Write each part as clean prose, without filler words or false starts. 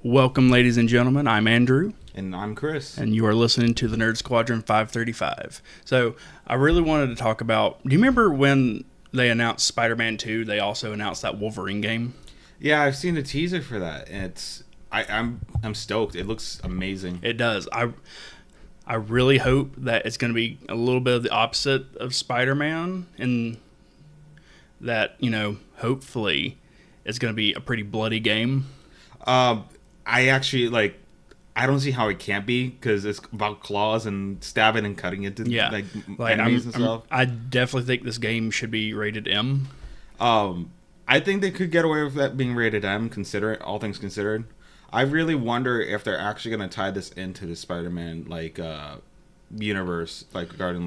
Welcome, ladies and gentlemen. I'm Andrew. And I'm Chris. And you are listening to the Nerd Squadron 535. So, I really wanted to talk about... Do you remember when they announced Spider-Man 2, they also announced that Wolverine game? Yeah, I've seen a teaser for that. And I'm stoked. It looks amazing. It does. I really hope that it's going to be a little bit of the opposite of Spider-Man, and that, hopefully it's going to be a pretty bloody game. I actually, I don't see how it can't be, because it's about claws and stabbing and cutting into enemies and stuff. I definitely think this game should be rated M. I think they could get away with that being rated M, all things considered. I really wonder if they're actually going to tie this into the Spider-Man universe, regarding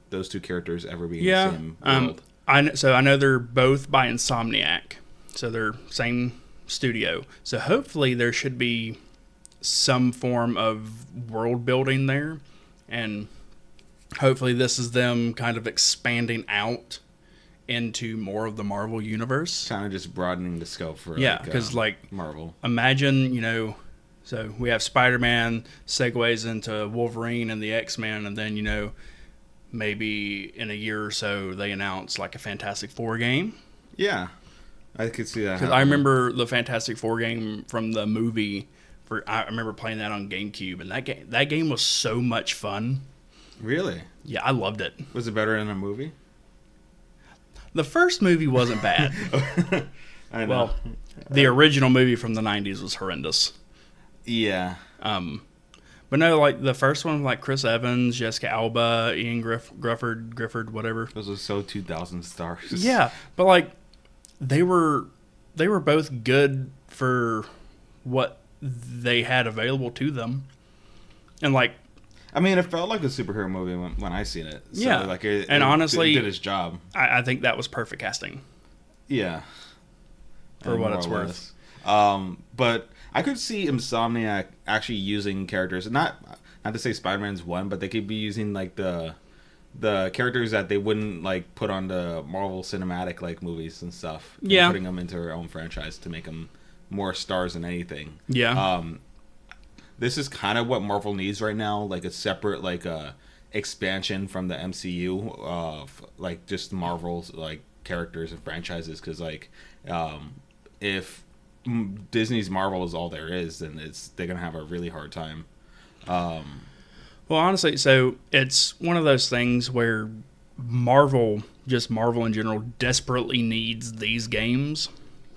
those two characters ever being in the same world. I know they're both by Insomniac, so they're same studio. So hopefully there should be some form of world building there, and hopefully this is them kind of expanding out into more of the Marvel universe. Kind of just broadening the scope for because Marvel. Imagine, so we have Spider-Man segues into Wolverine and the X-Men, and then, maybe in a year or so they announce a Fantastic Four game. Yeah, I could see that. Because I remember the Fantastic Four game from the movie. I remember playing that on GameCube, and that game was so much fun. Really? Yeah, I loved it. Was it better than a movie? The first movie wasn't bad. I know. Well, the original movie from the 90s was horrendous. Yeah. But no, the first one, Chris Evans, Jessica Alba, Ian Grifford, whatever. Those were so 2000 stars. Yeah, but they were both good for what they had available to them, and it felt like a superhero movie when I seen it. So, yeah, and honestly, it did its job. I think that was perfect casting. Yeah, for what it's worth. But I could see Insomniac actually using characters, not to say Spider-Man's one, but they could be using the characters that they wouldn't put on the Marvel cinematic movies and stuff. And putting them into their own franchise to make them more stars than anything. Yeah. This is kind of what Marvel needs right now, a separate expansion from the MCU of just Marvel's characters and franchises, because if Disney's Marvel is all there is, then they're gonna have a really hard time. Well, honestly, so it's one of those things where Marvel in general, desperately needs these games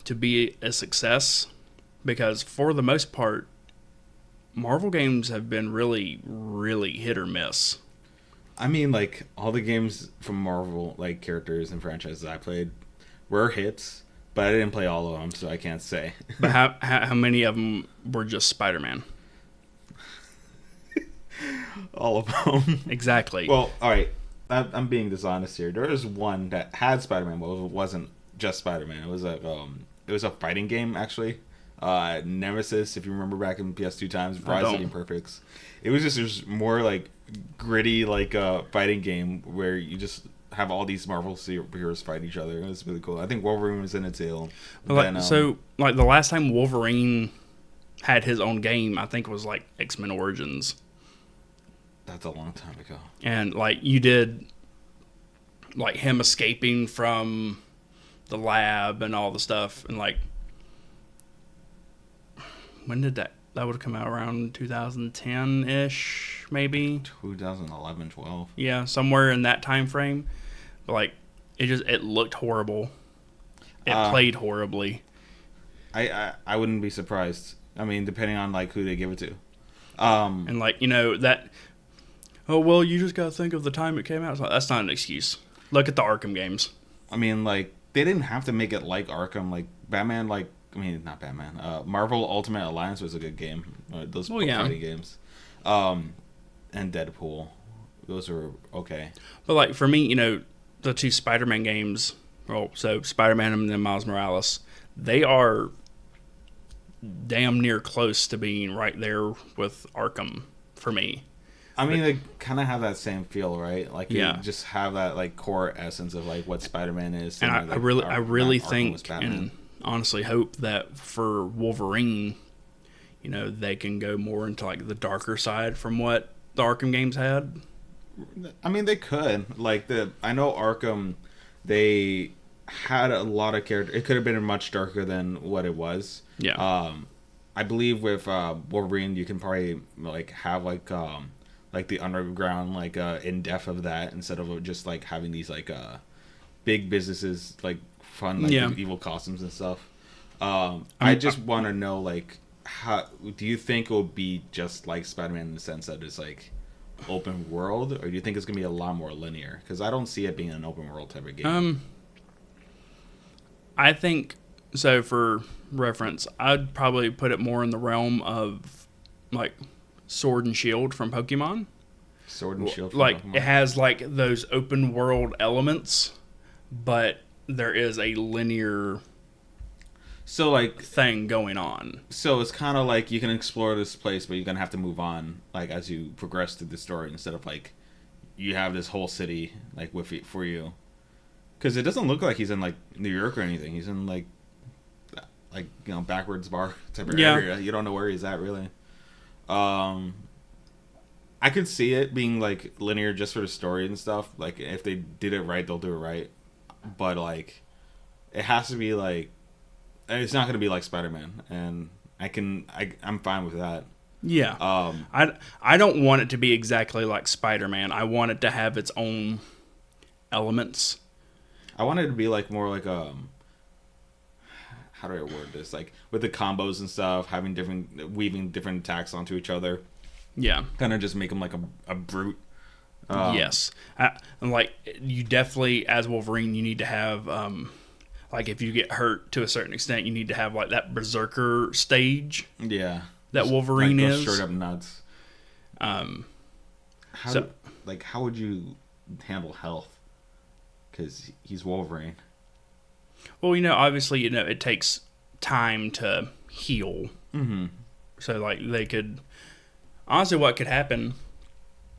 to be a success, because for the most part, Marvel games have been really, really hit or miss. All the games from Marvel, characters and franchises I played were hits, but I didn't play all of them, so I can't say. But how many of them were just Spider-Man? All of them. Exactly. Well, all right. I'm being dishonest here. There was one that had Spider-Man, but it wasn't just Spider-Man. It was a fighting game, actually. Nemesis, if you remember back in PS2 times, Rise of the Imperfects. It was just more gritty, fighting game where you just have all these Marvel superheroes fight each other. It was really cool. I think Wolverine was in it too. But the last time Wolverine had his own game, I think was X-Men Origins. That's a long time ago. And you did him escaping from the lab and all the stuff, and when did that would have come out? Around 2010-ish, maybe 2011, 12. Yeah, somewhere in that time frame. But it looked horrible. It played horribly. I wouldn't be surprised. Depending on who they give it to. And that. Oh well, you just gotta think of the time it came out. That's not an excuse. Look at the Arkham games. They didn't have to make it like Arkham. Batman, not Batman. Marvel Ultimate Alliance was a good game. Those fighting games. And Deadpool. Those were okay. But for me, the two Spider-Man games. Well, so Spider-Man and then Miles Morales, they are damn near close to being right there with Arkham for me. They kind of have that same feel, right? You just have that core essence of what Spider-Man is. And I really think and honestly hope that for Wolverine, they can go more into like the darker side from what the Arkham games had. I mean, they could. I know Arkham, they had a lot of character. It could have been much darker than what it was. Yeah. I believe with Wolverine, you can probably have the underground in depth of that instead of just having these big businesses fun evil costumes and stuff. I just want to know how do you think it will be just like Spider-Man in the sense that it's open world, or do you think it's gonna be a lot more linear? Because I don't see it being an open world type of game. I think so. For reference, I'd probably put it more in the realm of Sword and Shield from Pokemon. Sword and Shield from Pokemon. It has those open world elements, but there is a linear thing going on. So it's kind of you can explore this place, but you're gonna have to move on as you progress through the story instead of you have this whole city with it for you. Because it doesn't look like he's in New York or anything. He's in backwards bar type of area. You don't know where he's at really. I could see it being linear just for the story and stuff. If they did it right, they'll do it right. But it has to be it's not going to be like Spider-Man, and I'm fine with that. Yeah. I don't want it to be exactly like Spider-Man. I want it to have its own elements. I want it to be more how do I word this? With the combos and stuff, weaving different attacks onto each other. Yeah. Kind of just make him a brute. Yes. And you definitely, as Wolverine, you need to have, if you get hurt to a certain extent, you need to have that berserker stage. Yeah. That Wolverine is. Straight up nuts. How would you handle health? Because he's Wolverine. Well, obviously, it takes time to heal. Mm-hmm. So, they could... Honestly, what could happen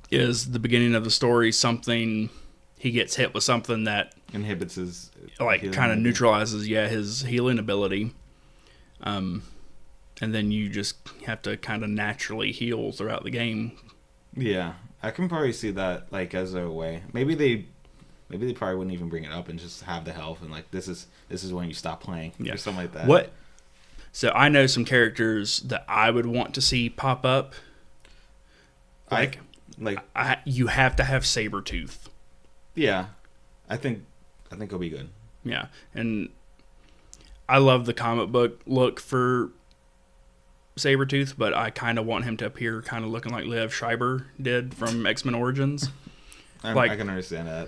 is the beginning of the story, he gets hit with something that... inhibits his... kind of neutralizes, his healing ability. And then you just have to kind of naturally heal throughout the game. Yeah. I can probably see that, as a way. Maybe they probably wouldn't even bring it up and just have the health and this is when you stop playing or something like that. So I know some characters that I would want to see pop up. You have to have Sabretooth. Yeah. I think it'll be good. Yeah. And I love the comic book look for Sabretooth, but I kind of want him to appear kind of looking like Liev Schreiber did from X-Men Origins. I can understand that.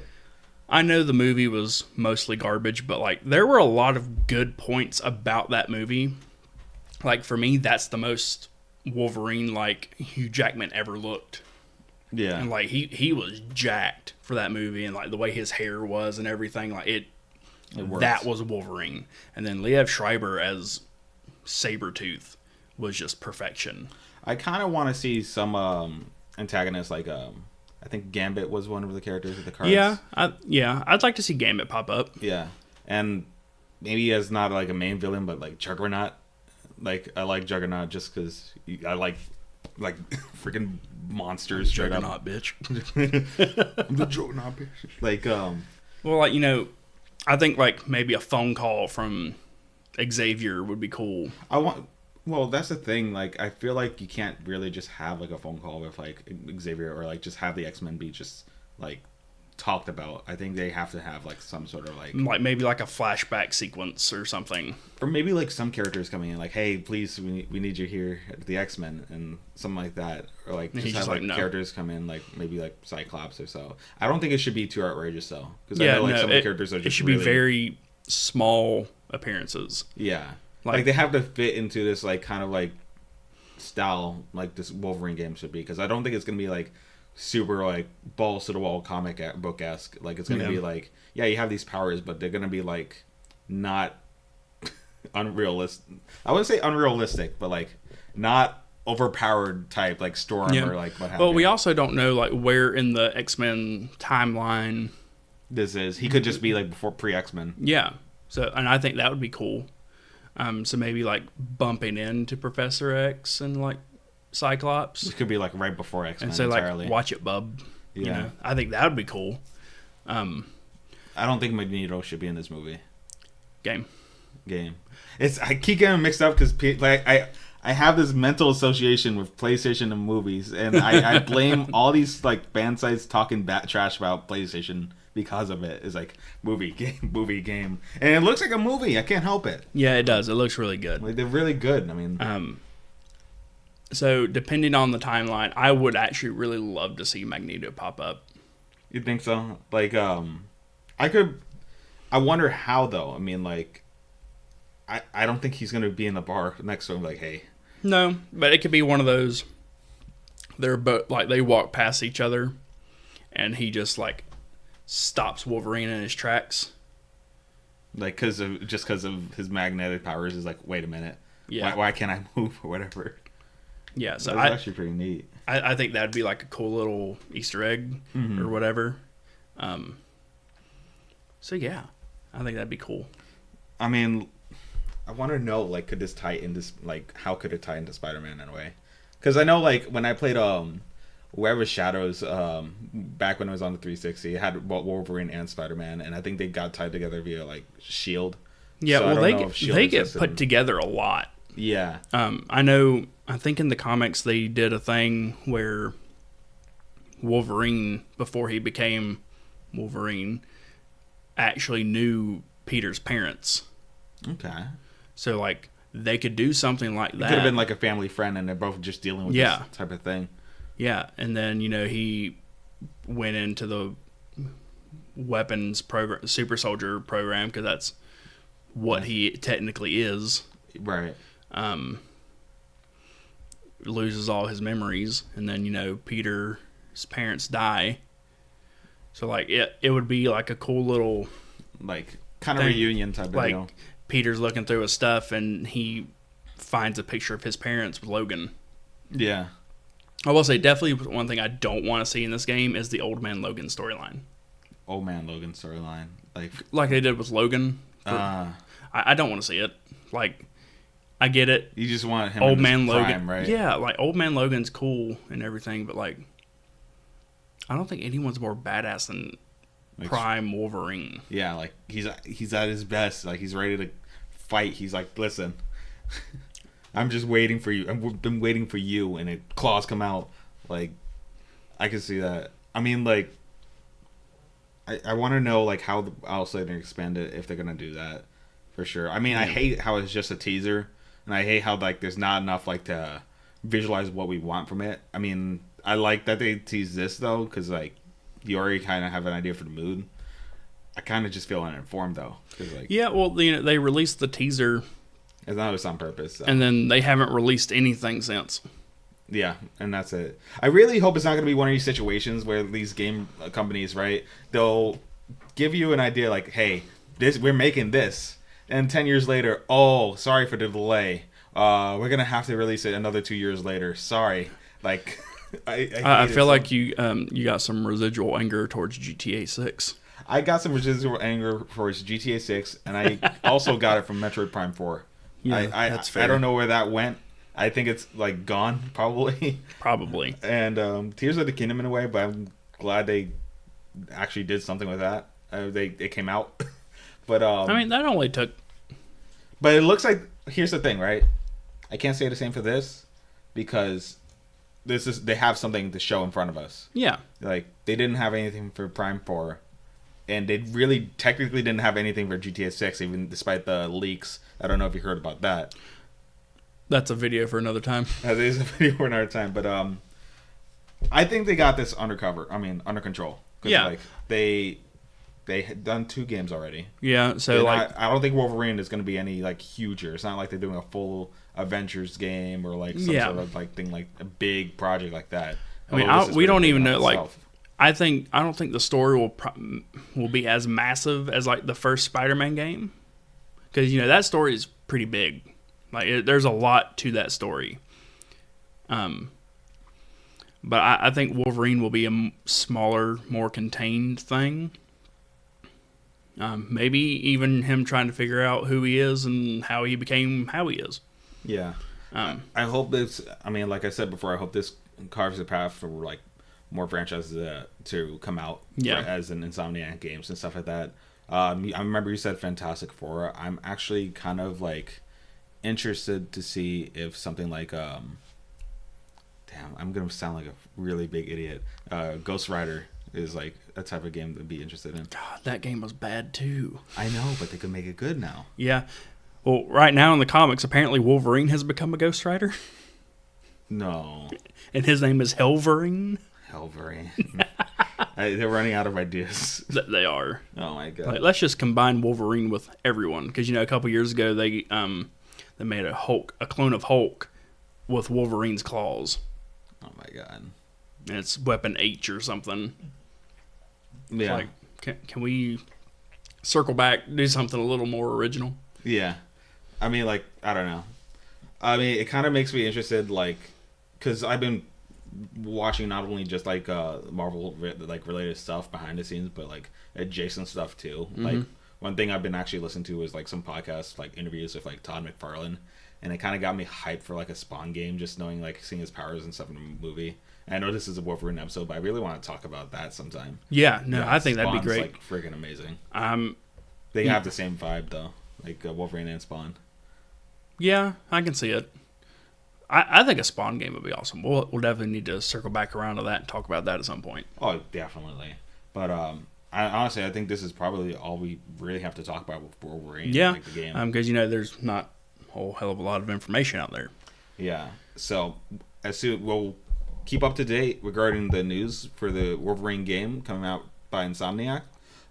I know the movie was mostly garbage, but there were a lot of good points about that movie. For me, that's the most Wolverine Hugh Jackman ever looked. Yeah. And he was jacked for that movie, and the way his hair was and everything, it that was Wolverine. And then Liev Schreiber as Sabretooth was just perfection. I kind of want to see some antagonists I think Gambit was one of the characters with the cards. I'd like to see Gambit pop up. Yeah, and maybe as not a main villain, but Juggernaut. I like Juggernaut just because I like freaking monsters. Juggernaut, bitch. I'm the Juggernaut, bitch. Well, I think maybe a phone call from Xavier would be cool. Well, that's the thing. I feel you can't really just have a phone call with Xavier or just have the X-Men be just talked about. I think they have to have some sort of maybe a flashback sequence or something, or maybe some characters coming in hey, please, we need you here at the X-Men and something like that, or just have no. Characters come in maybe Cyclops or so. I don't think it should be too outrageous though, because I know some of the characters are just it should be very small appearances. Yeah. They have to fit into this kind of style this Wolverine game should be, because I don't think it's gonna be super balls to the wall comic book esque. It's gonna be you have these powers, but they're gonna be not unrealistic. I wouldn't say unrealistic, but not overpowered type Storm or what have you. Well, we also don't know where in the X-Men timeline this is. He could just be before pre-X-Men. Yeah. So, and I think that would be cool. So maybe like bumping into Professor X and like Cyclops. This could be like right before X-Men And say entirely. like, watch it, bub. Yeah. You know, I think that would be cool. I don't think Magneto should be in this movie. Game. I keep getting mixed up because like I have this mental association with PlayStation and movies, and I blame all these like fan sites talking trash about PlayStation because of it. It's like movie game, and it looks like a movie. I can't help it. Yeah, it does. It looks really good. Like they're really good. I mean, so depending on the timeline, I would actually really love to see Magneto pop up. you think so? Like, I wonder how though. I mean, like, I don't think he's gonna be in the bar next to him. Like, hey. No, but it could be one of those. They're both like they walk past each other, and he just like stops Wolverine in his tracks. Like, because of his magnetic powers, is like, wait a minute, why can't I move or whatever? Yeah, so that's actually pretty neat. I think that'd be like a cool little Easter egg or whatever. So yeah, I think that'd be cool. I mean, I want to know, like, could this tie into, like, how could it tie into Spider-Man in a way? Because I know, like, when I played Wherever Shadows back when I was on the 360, it had Wolverine and Spider-Man, and I think they got tied together via like Shield. Yeah, so well, they get put together a lot. Yeah. I think in the comics they did a thing where Wolverine, before he became Wolverine, actually knew Peter's parents. Okay. So, like, they could do something like that. It could have been like a family friend, and they're both just dealing with this type of thing. Yeah, and then, you know, he went into the weapons program, super soldier program, because that's what he technically is. Right. Loses all his memories, and then, you know, Peter's parents die. So, like, it would be like a cool little... like, kind of reunion type of deal. Like, Peter's looking through his stuff, and he finds a picture of his parents with Logan. Yeah. I will say, definitely one thing I don't want to see in this game is the Old Man Logan storyline. Old Man Logan storyline. Like they did with Logan. I don't want to see it. Like, I get it. You just want him Old in Man his Logan, prime, right? Yeah, like Old Man Logan's cool and everything, but like, I don't think anyone's more badass than Prime Wolverine. Yeah, like he's at his best. Like he's ready to fight. He's like, listen, I'm just waiting for you. I've been waiting for you, and claws come out. Like, I can see that. I mean, like, I want to know like how else they're gonna expand it if they're gonna do that for sure. I mean, I hate how it's just a teaser, and I hate how like there's not enough like to visualize what we want from it. I mean, I like that they tease this though, because like you already kind of have an idea for the mood. I kind of just feel uninformed though, like, yeah, well, you know, they released the teaser. It's not on purpose, so. And then they haven't released anything since. Yeah, and that's it. I really hope it's not going to be one of these situations where these game companies, right, they'll give you an idea like, hey, we're making this, and 10 years later, oh, sorry for the delay. We're going to have to release it another 2 years later. Sorry. Like, I feel like you got some residual anger towards GTA 6. I got some residual anger towards GTA 6, and I also got it from Metroid Prime 4. Yeah, that's fair. I don't know where that went. I think it's like gone, probably. Probably. And Tears of the Kingdom in a way, but I'm glad they actually did something with that. It came out, but I mean, that only took. But it looks like, here's the thing, right? I can't say the same for this because they have something to show in front of us. Yeah. Like they didn't have anything for Prime 4. And they really technically didn't have anything for GTA 6, even despite the leaks. I don't know if you heard about that. That's a video for another time. That is a video for another time. But I think they got this under control. Yeah. Like, they had done 2 games already. Yeah, so I don't think Wolverine is going to be any like huger. It's not like they're doing a full Avengers game or like some sort of like thing, like a big project like that. I mean, we don't even know itself. I don't think the story will be as massive as like the first Spider-Man game, because you know that story is pretty big. Like there's a lot to that story. But I think Wolverine will be a smaller, more contained thing. Maybe even him trying to figure out who he is and how he became how he is. Yeah. I hope this. I mean, like I said before, I hope this carves the path for like more franchises to come out as an Insomniac games and stuff like that. I remember you said Fantastic Four. I'm actually kind of like interested to see if something like damn, I'm gonna sound like a really big idiot. Ghost Rider is like a type of game to be interested in. God, that game was bad too. I know, but they could make it good now. Yeah. Well, right now in the comics, apparently Wolverine has become a Ghost Rider. No. And his name is Wolverine. Wolverine. They're running out of ideas. They are. Oh my god. Like, let's just combine Wolverine with everyone, because a couple years ago they made a clone of Hulk with Wolverine's claws. Oh my god. And it's Weapon H or something. Yeah. Like, can we circle back, do something a little more original? Yeah. I mean, like, I don't know. I mean, it kind of makes me interested, like, because I've been watching not only just like Marvel like related stuff behind the scenes, but like adjacent stuff too. Mm-hmm. Like one thing I've been actually listening to is like some podcasts, like interviews with like Todd McFarlane, and it kind of got me hyped for like a Spawn game, just knowing like seeing his powers and stuff in the movie. And I know this is a Wolverine episode, but I really want to talk about that sometime. Yeah, I think that'd be great. Like freaking amazing. They have the same vibe though, like Wolverine and Spawn. Yeah, I can see it. I think a Spawn game would be awesome. We'll definitely need to circle back around to that and talk about that at some point. Oh, definitely. But I think this is probably all we really have to talk about with Wolverine. Yeah, like the game. Because there's not a whole hell of a lot of information out there. Yeah. So we'll keep up to date regarding the news for the Wolverine game coming out by Insomniac.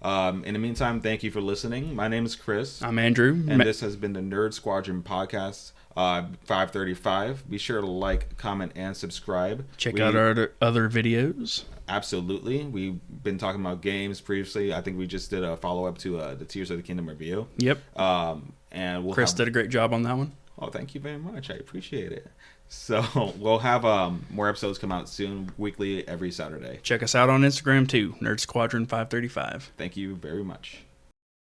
In the meantime, thank you for listening. My name is Chris. I'm Andrew. And this has been the Nerd Squadron podcast, 535. Be sure to like, comment, and subscribe. Check out our other videos. Absolutely. We've been talking about games previously. I think we just did a follow-up to the Tears of the Kingdom review. Yep. And Chris did a great job on that one. Oh, thank you very much. I appreciate it. So we'll have more episodes come out soon, weekly, every Saturday. Check us out on Instagram too, Nerd Squadron 535. Thank you very much.